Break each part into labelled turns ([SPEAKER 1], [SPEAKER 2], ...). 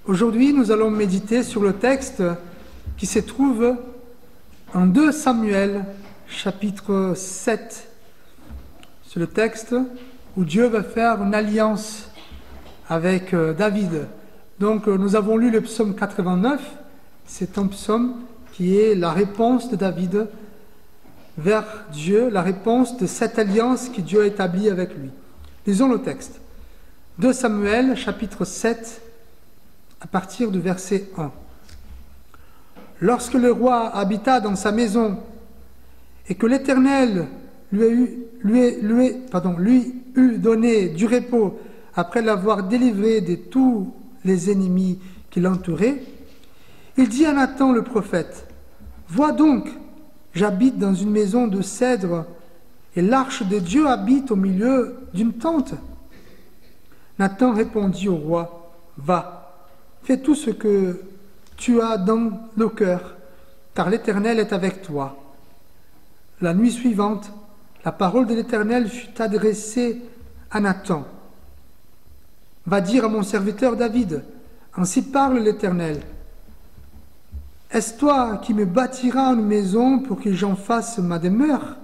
[SPEAKER 1] Aujourd'hui, nous allons méditer sur le texte qui se trouve en 2 Samuel, chapitre 7. C'est le texte où Dieu va faire une alliance avec David. Donc, nous avons lu le psaume 89. C'est un psaume qui est la réponse de David vers Dieu, la réponse de cette alliance que Dieu a établie avec lui. Lisons le texte. 2 Samuel, chapitre 7, à partir du verset 1. Lorsque le roi habita dans sa maison et que l'Éternel lui eut donné du repos après l'avoir délivré de tous les ennemis qui l'entouraient, il dit à Nathan le prophète, « Vois donc, j'habite dans une maison de cèdre et l'arche de Dieu habite au milieu d'une tente. » Nathan répondit au roi, « Va, fais tout ce que tu as dans le cœur, car l'Éternel est avec toi. » La nuit suivante, la parole de l'Éternel fut adressée à Nathan. « Va dire à mon serviteur David, ainsi parle l'Éternel. Est-ce toi qui me bâtiras une maison pour que j'en fasse ma demeure?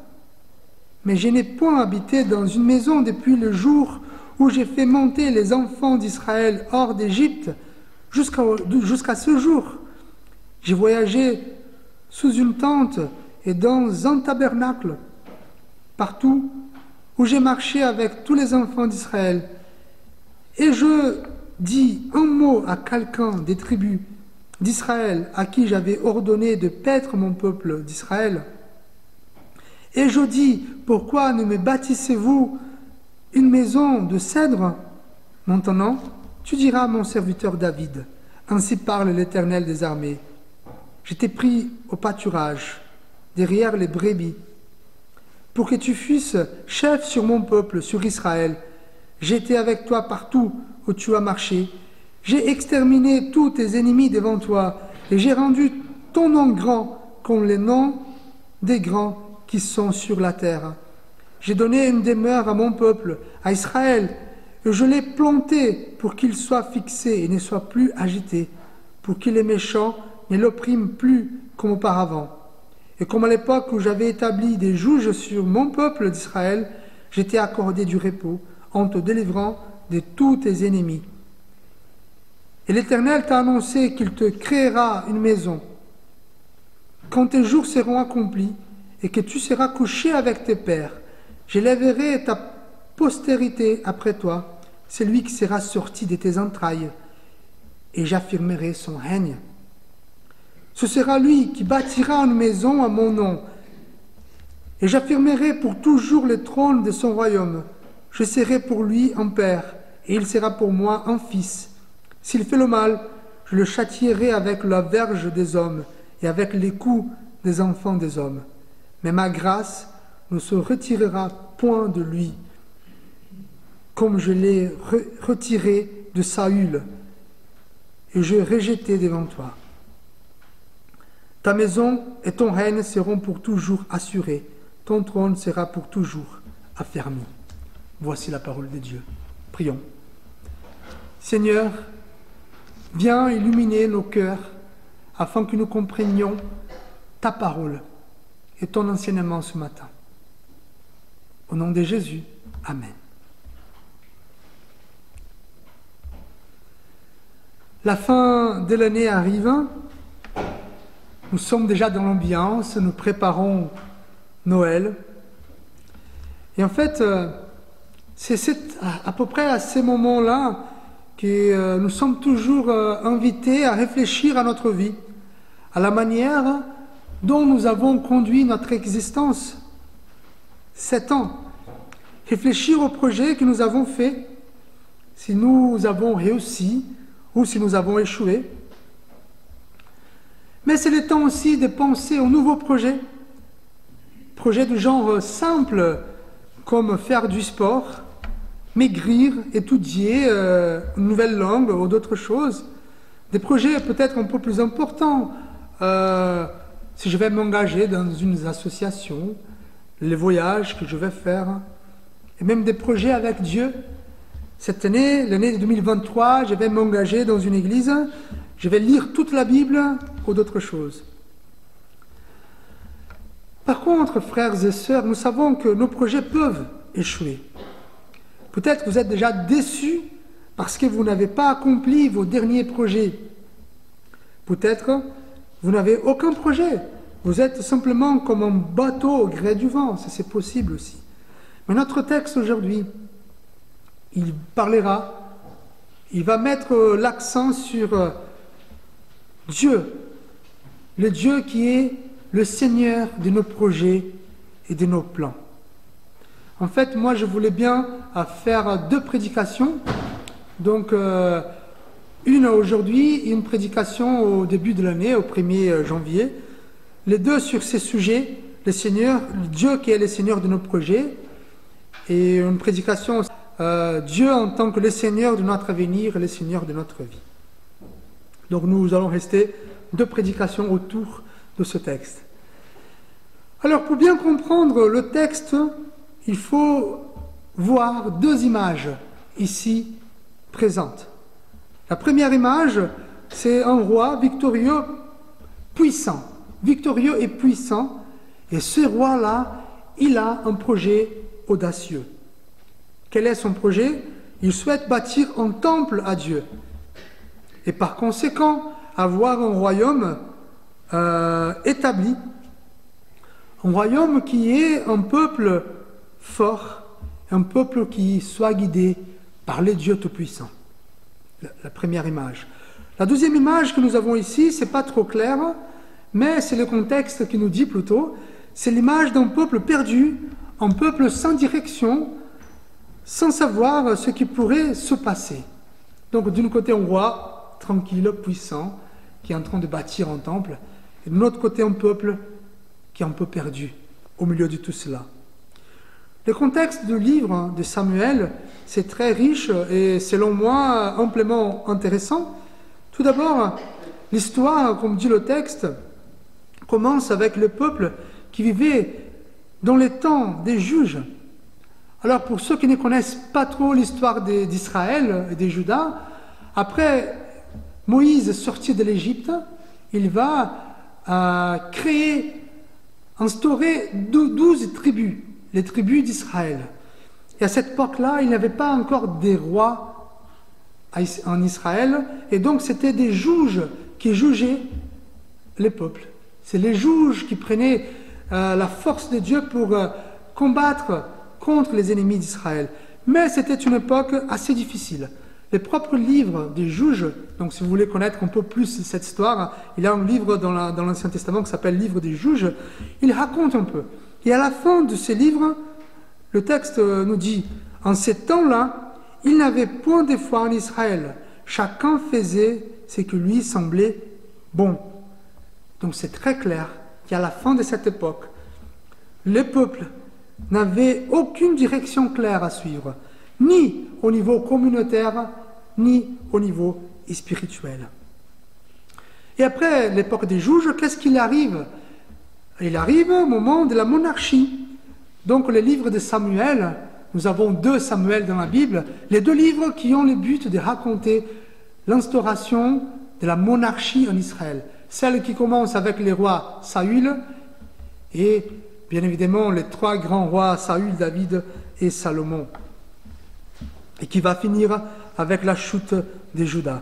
[SPEAKER 1] Mais je n'ai point habité dans une maison depuis le jour où j'ai fait monter les enfants d'Israël hors d'Égypte jusqu'à ce jour. J'ai voyagé sous une tente et dans un tabernacle, partout où j'ai marché avec tous les enfants d'Israël. Et je dis un mot à quelqu'un des tribus d'Israël à qui j'avais ordonné de paître mon peuple d'Israël. Et je dis, pourquoi ne me bâtissez-vous une maison de cèdre? Maintenant, tu diras à mon serviteur David, ainsi parle l'Éternel des armées. Je t'ai pris au pâturage, derrière les brebis, pour que tu fusses chef sur mon peuple, sur Israël. J'étais avec toi partout où tu as marché. J'ai exterminé tous tes ennemis devant toi, et j'ai rendu ton nom grand comme les noms des grands qui sont sur la terre. J'ai donné une demeure à mon peuple, à Israël, et je l'ai planté pour qu'il soit fixé et ne soit plus agité, pour que les méchants ne l'oppriment plus comme auparavant. Et comme à l'époque où j'avais établi des juges sur mon peuple d'Israël, je t'ai accordé du repos en te délivrant de tous tes ennemis. Et l'Éternel t'a annoncé qu'il te créera une maison. Quand tes jours seront accomplis et que tu seras couché avec tes pères, j'élèverai ta postérité après toi, celui qui sera sorti de tes entrailles, et j'affirmerai son règne. Ce sera lui qui bâtira une maison à mon nom, et j'affirmerai pour toujours le trône de son royaume. Je serai pour lui un père, et il sera pour moi un fils. S'il fait le mal, je le châtierai avec la verge des hommes et avec les coups des enfants des hommes. Mais ma grâce ne se retirera point de lui, comme je l'ai retiré de Saül, et je rejeté devant toi. Ta maison et ton règne seront pour toujours assurés, ton trône sera pour toujours affermi. Voici la parole de Dieu. Prions. Seigneur, viens illuminer nos cœurs afin que nous comprenions ta parole et ton enseignement ce matin. Au nom de Jésus, Amen. La fin de l'année arrive. Nous sommes déjà dans l'ambiance, nous préparons Noël. Et en fait, c'est à peu près à ces moments-là que nous sommes toujours invités à réfléchir à notre vie, à la manière dont nous avons conduit notre existence. 7 ans. Réfléchir au projet que nous avons fait, si nous avons réussi ou si nous avons échoué. Mais c'est le temps aussi de penser aux nouveaux projets. Projets de genre simple, comme faire du sport, maigrir, étudier une nouvelle langue ou d'autres choses. Des projets peut-être un peu plus importants. Si je vais m'engager dans une association, les voyages que je vais faire, et même des projets avec Dieu, Cette année, l'année 2023, je vais m'engager dans une église, je vais lire toute la Bible ou d'autres choses. Par contre, frères et sœurs, nous savons que nos projets peuvent échouer. Peut-être que vous êtes déjà déçus parce que vous n'avez pas accompli vos derniers projets. Peut-être vous n'avez aucun projet. Vous êtes simplement comme un bateau au gré du vent. Ça, c'est possible aussi. Mais notre texte aujourd'hui, il parlera, il va mettre l'accent sur Dieu, le Dieu qui est le Seigneur de nos projets et de nos plans. En fait, moi, je voulais bien faire 2 prédications. Donc, une aujourd'hui et une prédication au début de l'année, au 1er janvier. Les 2 sur ces sujets, le Seigneur, Dieu qui est le Seigneur de nos projets, et une prédication, Dieu en tant que le Seigneur de notre avenir et le Seigneur de notre vie. Donc, nous allons rester 2 prédications autour de ce texte. Alors, pour bien comprendre le texte, il faut voir 2 images ici présentes. La première image, c'est un roi victorieux, puissant. Victorieux et puissant. Et ce roi-là, il a un projet audacieux. Quel est son projet? Il souhaite bâtir un temple à Dieu. Et par conséquent, avoir un royaume établi. Un royaume qui est un peuple fort, un peuple qui soit guidé par les dieux tout-puissants. La première image. La deuxième image que nous avons ici, c'est pas trop clair, mais c'est le contexte qui nous dit plutôt, c'est l'image d'un peuple perdu, un peuple sans direction, sans savoir ce qui pourrait se passer. Donc d'un côté un roi tranquille, puissant, qui est en train de bâtir un temple, et de l'autre côté un peuple qui est un peu perdu au milieu de tout cela. Le contexte du livre de Samuel, c'est très riche et selon moi amplement intéressant. Tout d'abord, l'histoire, comme dit le texte, commence avec le peuple qui vivait dans les temps des juges. Alors pour ceux qui ne connaissent pas trop l'histoire d'Israël et des Judas, après Moïse sorti de l'Égypte, il va instaurer 12 tribus, les tribus d'Israël. Et à cette époque-là, il n'y avait pas encore des rois en Israël, et donc c'était des juges qui jugeaient les peuples. C'est les juges qui prenaient la force de Dieu pour combattre contre les ennemis d'Israël. Mais c'était une époque assez difficile. Les propres livres des juges, donc si vous voulez connaître un peu plus cette histoire, il y a un livre dans l'Ancien Testament qui s'appelle Livre des juges, il raconte un peu. Et à la fin de ce livre, le texte nous dit, en ces temps-là, il n'avait point de foi en Israël. Chacun faisait ce qui lui semblait bon. Donc c'est très clair qu'à la fin de cette époque, le peuple n'avait aucune direction claire à suivre, ni au niveau communautaire, ni au niveau spirituel. Et après l'époque des juges, qu'est-ce qu'il arrive? Il arrive au moment de la monarchie. Donc le livre de Samuel, nous avons 2 Samuel dans la Bible, les 2 livres qui ont le but de raconter l'instauration de la monarchie en Israël. Celle qui commence avec les rois Saül et bien évidemment les 3 grands rois, Saül, David et Salomon. Et qui va finir avec la chute de Juda.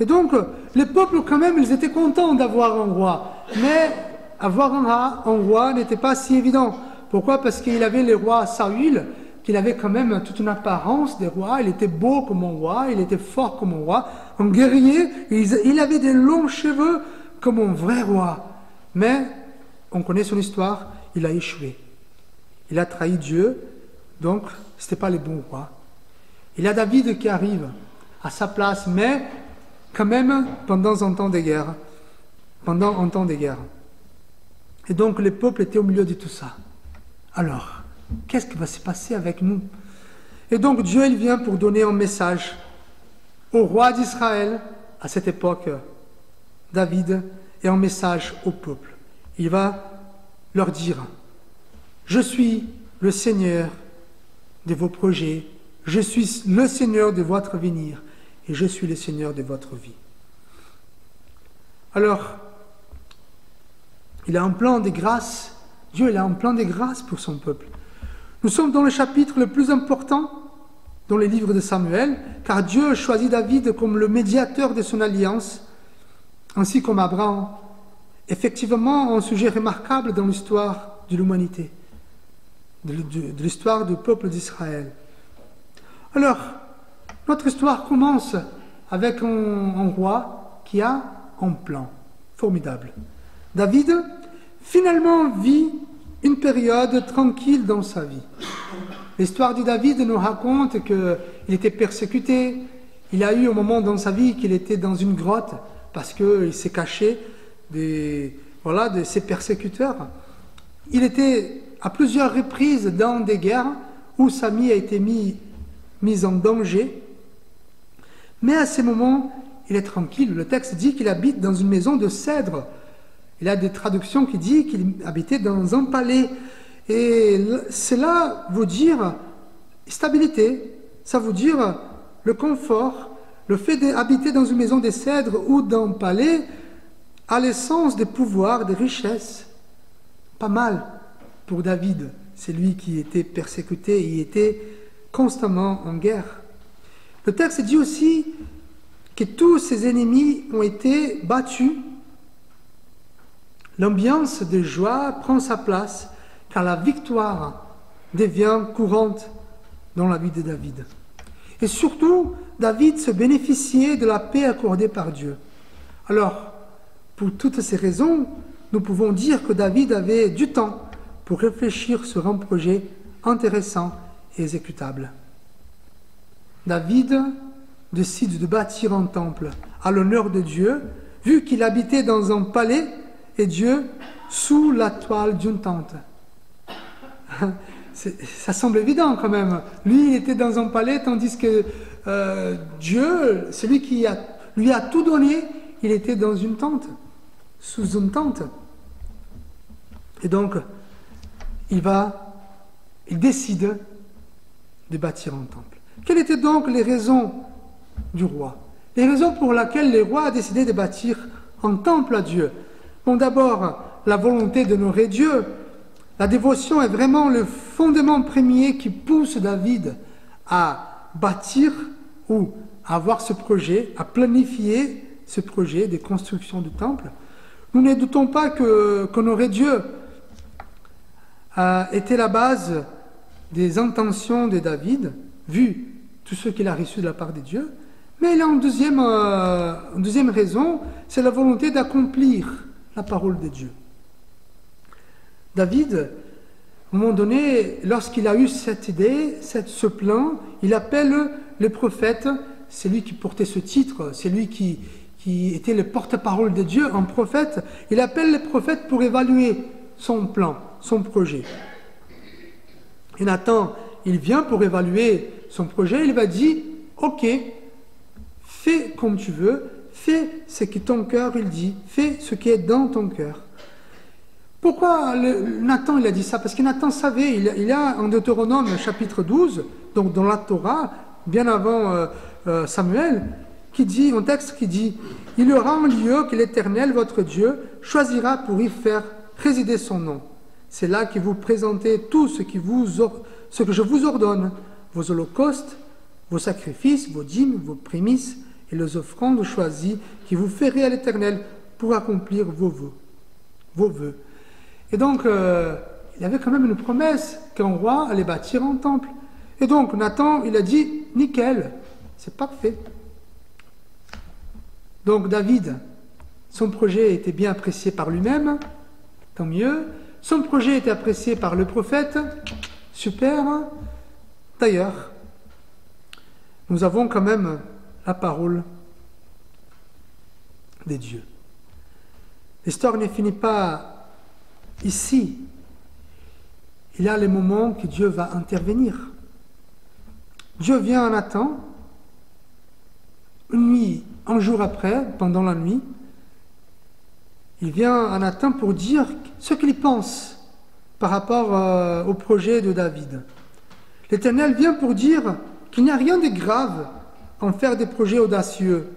[SPEAKER 1] Et donc, les peuples quand même, ils étaient contents d'avoir un roi. Mais avoir un roi n'était pas si évident. Pourquoi? Parce qu'il avait le roi Saül, qu'il avait quand même toute une apparence de roi. Il était beau comme un roi, il était fort comme un roi, un guerrier. Il avait des longs cheveux comme un vrai roi. Mais, on connaît son histoire, il a échoué. Il a trahi Dieu, donc ce n'était pas le bon roi. Il y a David qui arrive à sa place, mais quand même pendant un temps de guerre. Pendant un temps de guerre. Et donc le peuple était au milieu de tout ça. Alors, qu'est-ce qui va se passer avec nous? Et donc Dieu, il vient pour donner un message au roi d'Israël, à cette époque, David, et un message au peuple. Il va leur dire, je suis le Seigneur de vos projets je suis le Seigneur de votre avenir et je suis le Seigneur de votre vie. Alors, il a un plan de grâce. Dieu, il a un plan de grâce pour son peuple. Nous sommes dans le chapitre le plus important dans les livres de Samuel, car Dieu choisit David comme le médiateur de son alliance, ainsi comme Abraham. Effectivement, un sujet remarquable dans l'histoire de l'humanité, de l'histoire du peuple d'Israël. Alors, notre histoire commence avec un roi qui a un plan formidable. David, finalement, vit une période tranquille dans sa vie. L'histoire de David nous raconte qu'il était persécuté. Il a eu un moment dans sa vie qu'il était dans une grotte parce qu'il s'est caché de ses persécuteurs. Il était à plusieurs reprises dans des guerres où sa vie a été mise en danger. Mais à ces moments, il est tranquille. Le texte dit qu'il habite dans une maison de cèdre. Il y a des traductions qui disent qu'il habitait dans un palais. Et cela veut dire stabilité, ça veut dire le confort. Le fait d'habiter dans une maison de cèdre ou dans un palais a l'essence des pouvoirs, des richesses. Pas mal pour David. C'est lui qui était persécuté, il était constamment en guerre. Le texte dit aussi que tous ses ennemis ont été battus. L'ambiance de joie prend sa place, car la victoire devient courante dans la vie de David. Et surtout, David se bénéficiait de la paix accordée par Dieu. Alors, pour toutes ces raisons, nous pouvons dire que David avait du temps pour réfléchir sur un projet intéressant et exécutable. David décide de bâtir un temple à l'honneur de Dieu, vu qu'il habitait dans un palais et Dieu sous la toile d'une tente. Ça semble évident quand même. Lui, il était dans un palais, tandis que Dieu, celui qui lui a tout donné, il était dans une tente, sous une tente. Et donc, il décide de bâtir un temple. Quelles étaient donc les raisons du roi? Les raisons pour lesquelles le roi a décidé de bâtir un temple à Dieu. Bon, d'abord, la volonté d'honorer Dieu. La dévotion est vraiment le fondement premier qui pousse David à bâtir ou à avoir ce projet, à planifier ce projet de construction du temple. Nous ne doutons pas qu'honorer Dieu était la base des intentions de David, vu tout ce qu'il a reçu de la part de Dieu. Mais il y a une deuxième raison, c'est la volonté d'accomplir la parole de Dieu. David, à un moment donné, lorsqu'il a eu cette idée, ce plan, il appelle le prophète, c'est lui qui portait ce titre, c'est lui qui était le porte-parole de Dieu, un prophète. Il appelle le prophète pour évaluer son plan, son projet. Et Nathan, il vient pour évaluer son projet, il va dire, ok, fais comme tu veux, fais ce que ton cœur il dit, fais ce qui est dans ton cœur. Pourquoi Nathan il a dit ça? Parce que Nathan savait, il y a en Deutéronome chapitre 12, donc dans la Torah, bien avant Samuel, qui dit, un texte qui dit « Il y aura un lieu que l'Éternel, votre Dieu, choisira pour y faire résider son nom. C'est là que vous présentez tout ce que je vous ordonne, vos holocaustes, vos sacrifices, vos dîmes, vos prémices et les offrandes choisies qui vous ferez à l'Éternel pour accomplir vos vœux. » Et donc, il y avait quand même une promesse qu'un roi allait bâtir un temple. Et donc, Nathan, il a dit, nickel, c'est parfait. Donc, David, son projet était bien apprécié par lui-même, tant mieux. Son projet était apprécié par le prophète, super. D'ailleurs, nous avons quand même la parole de Dieu. L'histoire ne finit pas ici. Il y a les moments que Dieu va intervenir. Dieu vient à Nathan, une nuit, un jour après, pendant la nuit, il vient à Nathan pour dire ce qu'il pense par rapport au projet de David. L'Éternel vient pour dire qu'il n'y a rien de grave en faire des projets audacieux,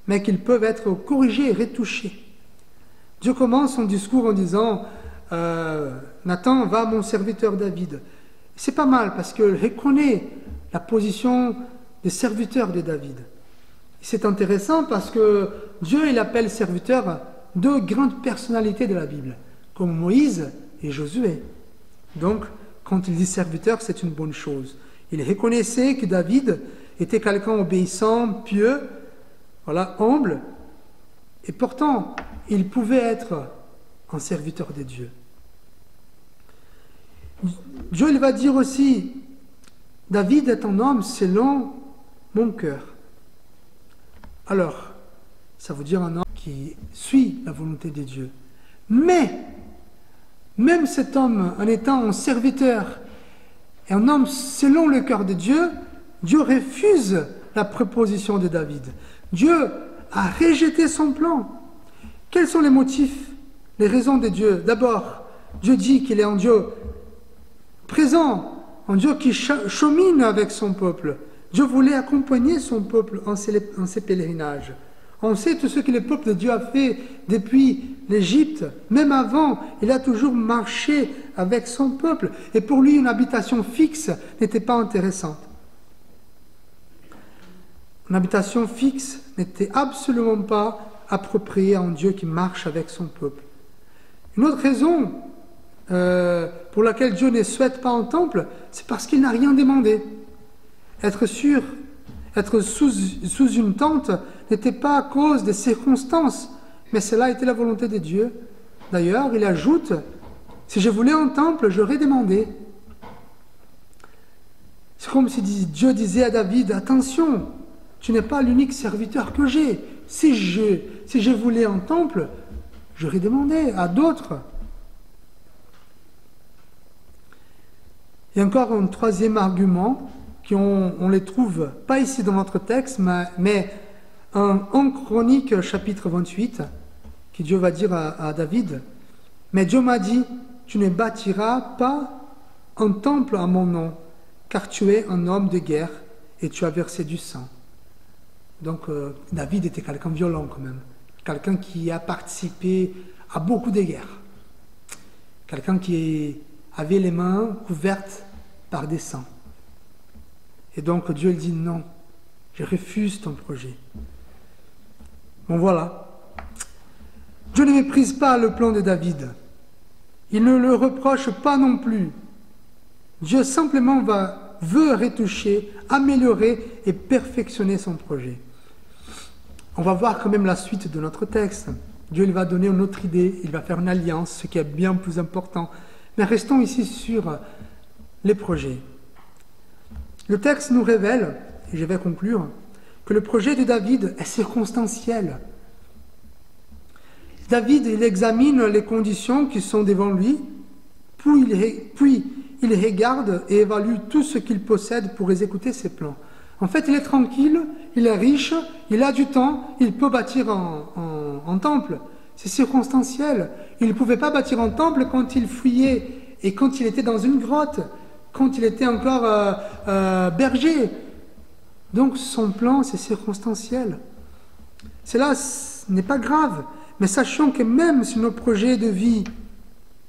[SPEAKER 1] mais qu'ils peuvent être corrigés et retouchés. Dieu commence son discours en disant Nathan, va à mon serviteur David. C'est pas mal parce qu'il reconnaît la position des serviteurs de David. C'est intéressant parce que Dieu il appelle serviteurs deux grandes personnalités de la Bible, comme Moïse et Josué. Donc, quand il dit serviteur, c'est une bonne chose. Il reconnaissait que David était quelqu'un obéissant, pieux, voilà, humble, et pourtant, il pouvait être un serviteur de Dieu. Dieu il va dire aussi, David est un homme selon mon cœur. Alors, ça veut dire un homme qui suit la volonté de Dieu. Mais, même cet homme, en étant un serviteur et un homme selon le cœur de Dieu, Dieu refuse la proposition de David. Dieu a rejeté son plan. Quels sont les motifs, les raisons de Dieu? D'abord, Dieu dit qu'il est un Dieu présent, un Dieu qui chemine avec son peuple. Dieu voulait accompagner son peuple en ses pèlerinages. On sait tout ce que le peuple de Dieu a fait depuis l'Égypte. Même avant, il a toujours marché avec son peuple. Et pour lui, une habitation fixe n'était pas intéressante. Une habitation fixe n'était absolument pas appropriée à un Dieu qui marche avec son peuple. Une autre raison pour laquelle Dieu ne souhaite pas un temple, c'est parce qu'il n'a rien demandé. Être sous une tente n'était pas à cause des circonstances, mais cela était la volonté de Dieu. D'ailleurs, il ajoute, si je voulais un temple, j'aurais demandé. C'est comme si Dieu disait à David, attention, tu n'es pas l'unique serviteur que j'ai. Si je voulais un temple, j'aurais demandé à d'autres. Il y a encore un troisième argument, on ne les trouve pas ici dans notre texte, mais en Chronique chapitre 28, que Dieu va dire à David, « Mais Dieu m'a dit, tu ne bâtiras pas un temple à mon nom, car tu es un homme de guerre et tu as versé du sang. » Donc David était quelqu'un violent quand même, quelqu'un qui a participé à beaucoup de guerres, quelqu'un qui avait les mains couvertes par des sangs. Et donc Dieu dit non, je refuse ton projet. Bon voilà, Dieu ne méprise pas le plan de David. Il ne le reproche pas non plus. Dieu simplement veut retoucher, améliorer et perfectionner son projet. On va voir quand même la suite de notre texte. Dieu il va donner une autre idée, il va faire une alliance, ce qui est bien plus important. Mais restons ici sur les projets. Le texte nous révèle, et je vais conclure, que le projet de David est circonstanciel. David, il examine les conditions qui sont devant lui, puis il regarde et évalue tout ce qu'il possède pour exécuter ses plans. En fait, il est tranquille, il est riche, il a du temps, il peut bâtir un temple. C'est circonstanciel. Il ne pouvait pas bâtir un temple quand il fuyait et quand il était dans une grotte, quand il était encore berger. Donc son plan, c'est circonstanciel. Cela n'est pas grave, mais sachons que même si notre projet de vie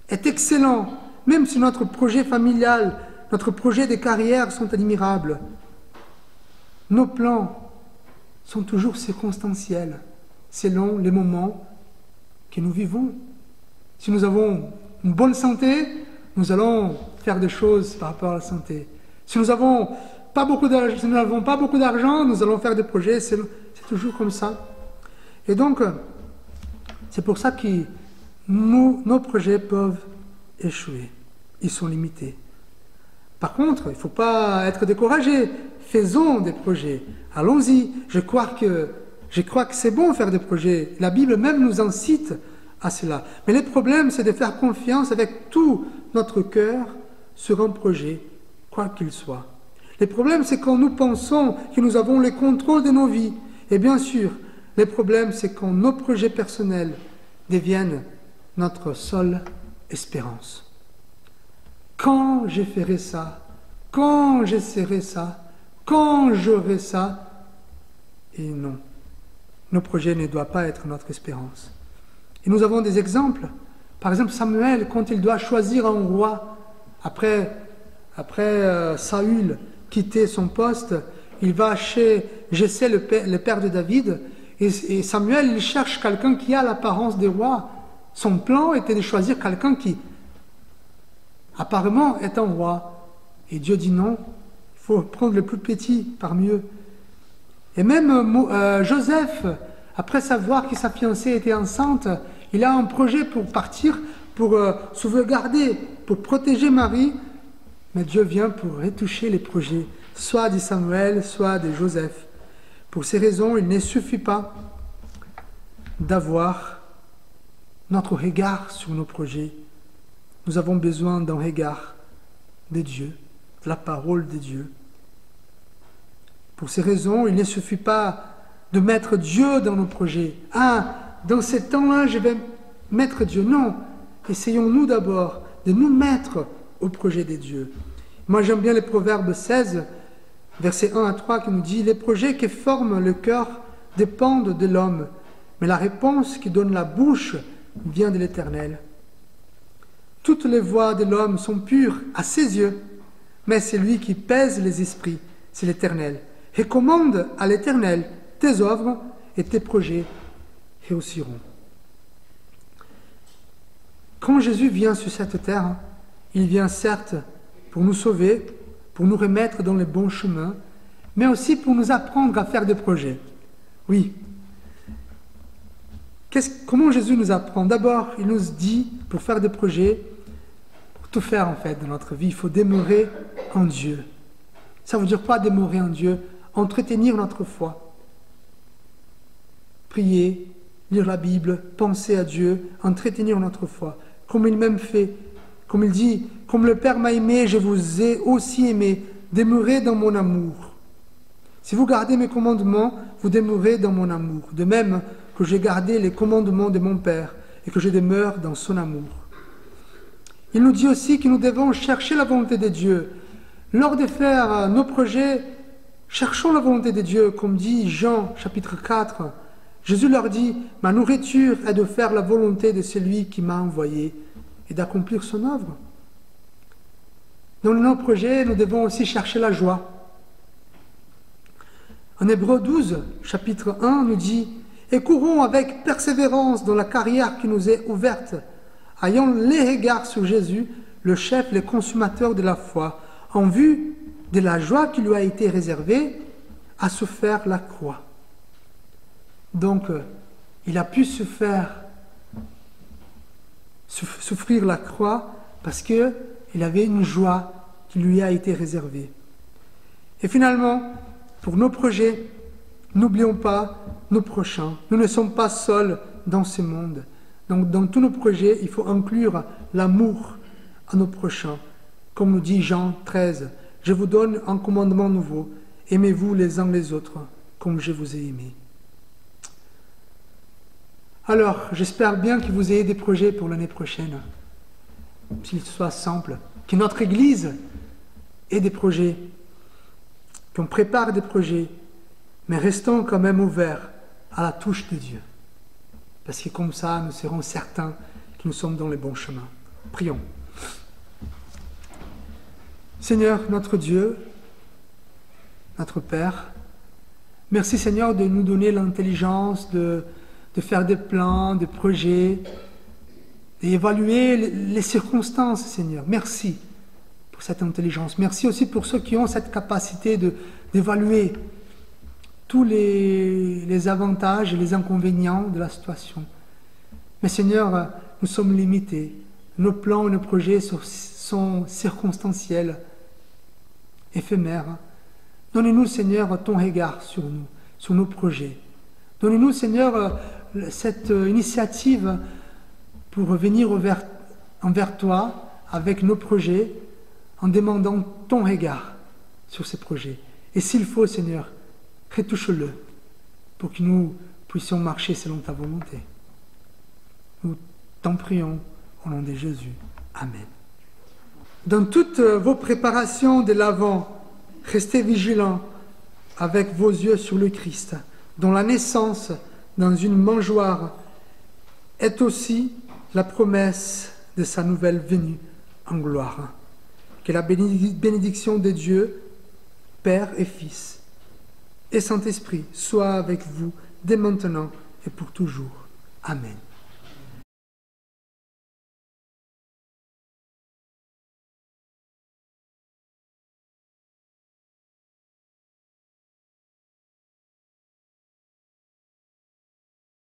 [SPEAKER 1] est excellent, même si notre projet familial, notre projet de carrière sont admirables, nos plans sont toujours circonstanciels, selon les moments que nous vivons. Si nous avons une bonne santé, nous allons faire des choses par rapport à la santé. Si nous n'avons pas beaucoup d'argent, nous allons faire des projets, c'est toujours comme ça. Et donc, c'est pour ça que nos projets peuvent échouer. Ils sont limités. Par contre, il ne faut pas être découragé. Faisons des projets. Allons-y. Je crois que c'est bon de faire des projets. La Bible même nous incite à cela. Mais le problème, c'est de faire confiance avec tout notre cœur sur un projet, quoi qu'il soit. Le problème, c'est quand nous pensons que nous avons le contrôle de nos vies. Et bien sûr, le problème, c'est quand nos projets personnels deviennent notre seule espérance. Quand je ferai ça, quand j'essaierai ça, quand j'aurai ça. Et non, nos projets ne doivent pas être notre espérance. Et nous avons des exemples. Par exemple, Samuel, quand il doit choisir un roi, après Saül quitter son poste, il va chez Jessé, le père de David, et Samuel, il cherche quelqu'un qui a l'apparence des rois. Son plan était de choisir quelqu'un qui, apparemment, est un roi. Et Dieu dit non, il faut prendre le plus petit parmi eux. Et même Joseph, après savoir que sa fiancée était enceinte, il a un projet pour partir, pour sauvegarder, pour protéger Marie. Mais Dieu vient pour retoucher les projets, soit de Samuel, soit de Joseph. Pour ces raisons, il ne suffit pas d'avoir notre regard sur nos projets. Nous avons besoin d'un regard de Dieu, de la parole de Dieu. Pour ces raisons, il ne suffit pas de mettre Dieu dans nos projets. Ah, dans ces temps-là, je vais mettre Dieu. Non, essayons-nous d'abord de nous mettre au projet de Dieu. Moi, j'aime bien les Proverbes 16, versets 1 à 3, qui nous dit « Les projets qui forment le cœur dépendent de l'homme, mais la réponse qui donne la bouche vient de l'Éternel. Toutes les voies de l'homme sont pures à ses yeux, mais c'est lui qui pèse les esprits, c'est l'Éternel. Recommande à l'Éternel tes œuvres et tes projets réussiront. » Quand Jésus vient sur cette terre, il vient certes pour nous sauver, pour nous remettre dans les bons chemins, mais aussi pour nous apprendre à faire des projets. Oui. Comment Jésus nous apprend? D'abord, il nous dit, pour faire des projets, pour tout faire en fait dans notre vie, il faut demeurer en Dieu. Ça veut dire quoi demeurer en Dieu? Entretenir notre foi. Prier, lire la Bible, penser à Dieu, entretenir notre foi. Comme il m'aime fait, comme il dit, comme le Père m'a aimé, je vous ai aussi aimé, demeurez dans mon amour. Si vous gardez mes commandements, vous demeurez dans mon amour. De même que j'ai gardé les commandements de mon Père et que je demeure dans son amour. Il nous dit aussi que nous devons chercher la volonté de Dieu. Lors de faire nos projets, cherchons la volonté de Dieu, comme dit Jean chapitre 4. Jésus leur dit, ma nourriture est de faire la volonté de celui qui m'a envoyé et d'accomplir son œuvre. Dans nos projets, nous devons aussi chercher la joie. En Hébreux 12, chapitre 1, nous dit « Et courons avec persévérance dans la carrière qui nous est ouverte, ayant les regards sur Jésus, le chef, le consommateur de la foi, en vue de la joie qui lui a été réservée, à souffrir la croix. » Donc, il a pu souffrir la croix parce qu'il avait une joie qui lui a été réservée. Et finalement, pour nos projets, n'oublions pas nos prochains. Nous ne sommes pas seuls dans ce monde. Donc, dans tous nos projets, il faut inclure l'amour à nos prochains. Comme nous dit Jean 13, « Je vous donne un commandement nouveau. Aimez-vous les uns les autres, comme je vous ai aimés. » Alors, j'espère bien que vous ayez des projets pour l'année prochaine, qu'ils soient simples, que notre Église ait des projets, qu'on prépare des projets, mais restons quand même ouverts à la touche de Dieu. Parce que comme ça, nous serons certains que nous sommes dans les bons chemins. Prions. Seigneur, notre Dieu, notre Père, merci Seigneur de nous donner l'intelligence de faire des plans, des projets, d'évaluer les circonstances, Seigneur. Merci pour cette intelligence. Merci aussi pour ceux qui ont cette capacité d'évaluer tous les avantages et les inconvénients de la situation. Mais Seigneur, nous sommes limités. Nos plans et nos projets sont circonstanciels, éphémères. Donnez-nous, Seigneur, ton regard sur nous, sur nos projets. Donnez-nous, Seigneur, cette initiative pour venir envers toi avec nos projets en demandant ton regard sur ces projets. Et s'il faut, Seigneur, retouche-le pour que nous puissions marcher selon ta volonté. Nous t'en prions au nom de Jésus. Amen. Dans toutes vos préparations de l'Avent, restez vigilants avec vos yeux sur le Christ, dont la naissance dans une mangeoire est aussi la promesse de sa nouvelle venue en gloire. Que la bénédiction de Dieu, Père et Fils, et Saint-Esprit soit avec vous dès maintenant et pour toujours. Amen.